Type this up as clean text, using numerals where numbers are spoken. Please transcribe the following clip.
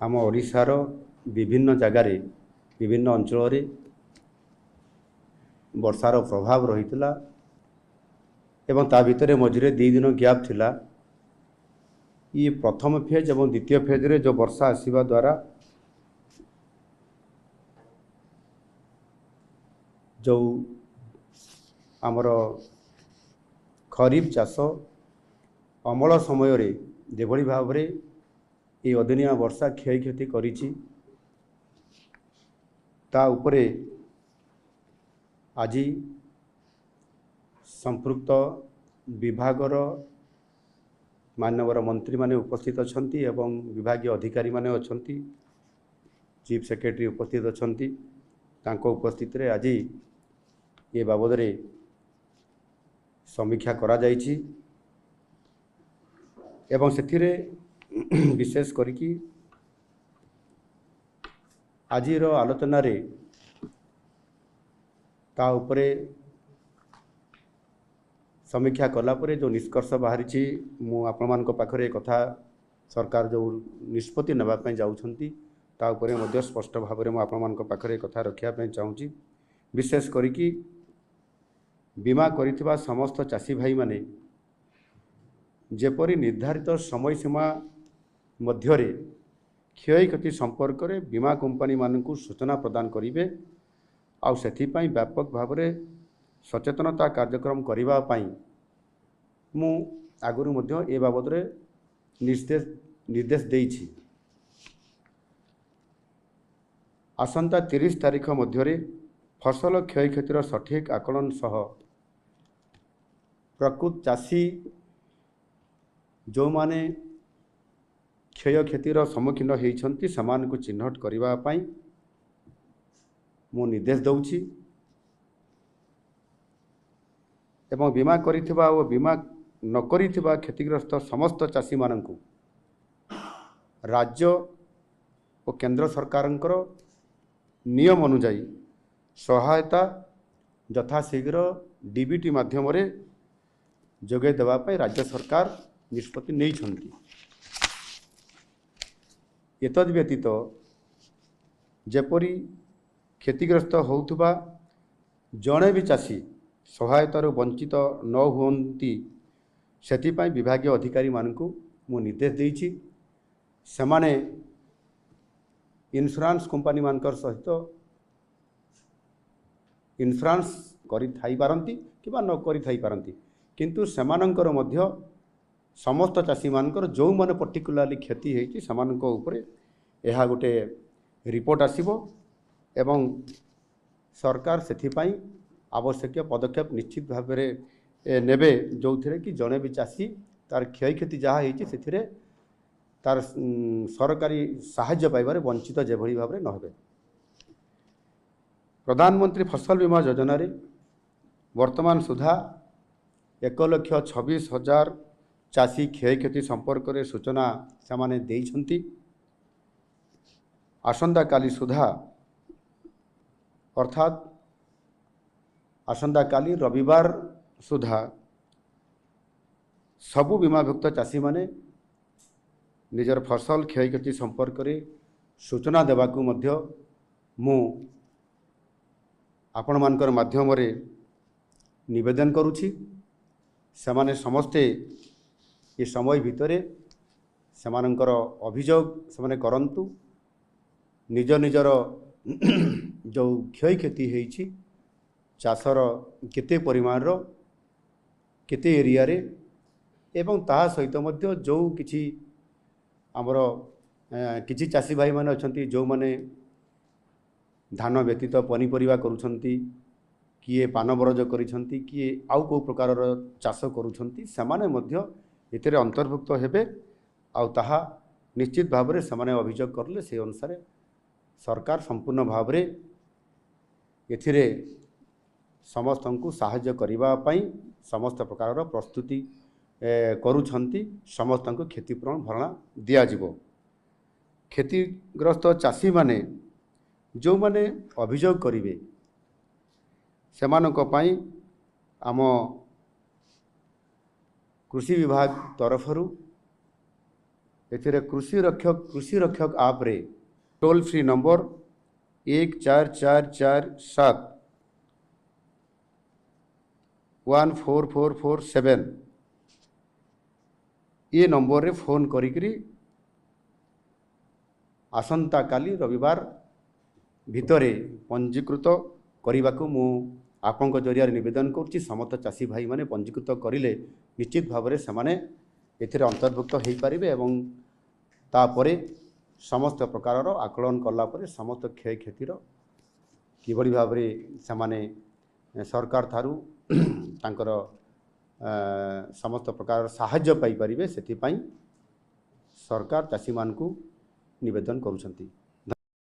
आम ओडिशार विभिन्न जगार विभिन्न अंचल वर्षार प्रभाव रही एवं ता भितर मझे 2 दिन गैप थिला। ये प्रथम फेज और द्वितीय फेज रे जो वर्षा आसीबा द्वारा जो आमर खरीफ चाष अमल समय रे जेभली भाव रे ये अदिनिया वर्षा क्षय क्षति करिछि ता उपरे आज संपृक्त विभागर मानवर मंत्री माने उपस्थित अछंती एवं विभागीय अधिकारी माने अछंती, चीफ सेक्रेटरी उपस्थित अछंती। तांको उपस्थित रे आज ये बाबद रे समीक्षा करा जायछि एवं सेथिरे विशेष करिकी आजिर आलोचना रे ता उपरे समीक्षा कला परे जो निष्कर्ष बाहरी मु आपनमानक पाखरे कथा सरकार जो निष्पत्ति नेबा पय जाउछंती ता उपरे मध्य स्पष्ट भाव में मु आपनमानक पाखरे कथा रखिया पय चाहूची। विशेष करिकी बीमा करिथिबा समस्त चासी भाई माने जेपरि निर्धारित समय सीमा मध्यरे क्षय क्षति संपर्क में बीमा कंपनी मानकु सूचना प्रदान करिवे आउ सेथिपाई व्यापक भाव में सचेतनता कार्यक्रम करिबा पाई मु आगुरु मध्य ए बाबद रे निर्देश देइछि। आसंता 30 तारीख मध्यरे फसल क्षय क्षतिर सठिक आकलन सह प्रकृत चाषी जो माने क्षय क्षतिर सम्मुखीन होइछंती समान को चिन्हट करिबा पाई मु निर्देश दउछि एवं बीमा करिथिबा और बीमा न करिथिबा क्षतिग्रस्त समस्त चाषी माननकु राज्य और केंद्र सरकारंकर नियम अनुसार सहायता यथाशीघ्र डीबीटी माध्यम रे जोगे देवा पाई राज्य सरकार निष्पत्ति नहीं छंती। एतद व्यतीत जेपरी क्षतिग्रस्त होउथबा जणे भी चाषी सहायतार वंचित न हुअंती सेथिपाई विभागीय अधिकारी मानकु मु निर्देश देइछि सेमाने इन्शुरांस कंपनी मानकर सहित इन्शुरांस करि थाई पारंती किबा न करि थाई पारंती किंतु सेमानंकर मध्य समस्त चाषी मानकर जो माने पर्टिकुलरली क्षति हेछि सेमानक उपरे एहा गोटे रिपोर्ट आसीबो एवं सरकार सेथिपाई आवश्यक पदक्षेप निश्चित भाव में नेबे जो थे कि जड़े भी चाषी तार क्षय क्षति जहाँ होती से तार सरकारी साहाय्य पाइबार वंचित जेभली भाव में नहे। प्रधानमंत्री फसल बीमा योजना रे वर्तमान सुधा 1,26,000 चाषी क्षय क्षति संपर्क में सूचना से देइछंती। आसंता काली सुधा अर्थात आसंता काली रविवार सुधा सबु बीमाभुक्त चाषी माने निजर फसल क्षय क्षति संपर्क में सूचना देवाकू मध्य मु आपण मानकर माध्यम रे निवेदन करुछि। सेमाने समस्ते ये समय भितरे सेमानंकर अभियोग सेमाने करंतु निज निजर जो क्षय क्षति हेछि चाषर केते परिमाण रो केते एरिया रे एवं ता सहित मध्य जो किछि आमर किछि चाषी भाई माने अछंती जो माने धान व्यतीत पनीपरिया करूछंती किए पान बरज करिछंती किए आउ को प्रकार चाष करूछंती सेमाने मध्य एतरे अंतर्भुक्त हेबे आउ ताहा निश्चित भाव में सेमाने अभियोग करले से अनुसार सरकार संपूर्ण भाव में एथिरे समस्त को साहाय्य करिबा पाई समस्त प्रकार प्रस्तुति करुछंती समस्त को क्षतिपूरण भरणा दिया जिवो। क्षतिग्रस्त चाषी माने जो माने अभियोग करिवे सेमानक पाई आम कृषि विभाग तरफरु एथिरे कृषि रक्षक आप रे टोल फ्री नंबर 1444714447 ये नंबर रे फोन करी आसंता काली रविवार भितरे पंजीकृत करने को मु आपंक जरिया निवेदन करुच्ची। समस्त चाषी भाई माने पंजीकृत करिले निश्चित भाव में से एथिरे अंतर्भुक्त हो पारे एवं तापरे समस्त प्रकार आकलन कला परे समस्त क्षय क्षतिर किभली भाव से सरकार थारू तांकर समस्त प्रकार साहाय्य पाई पारिबे सेथि पई सरकार चाषी मान को निवेदन करुछंती।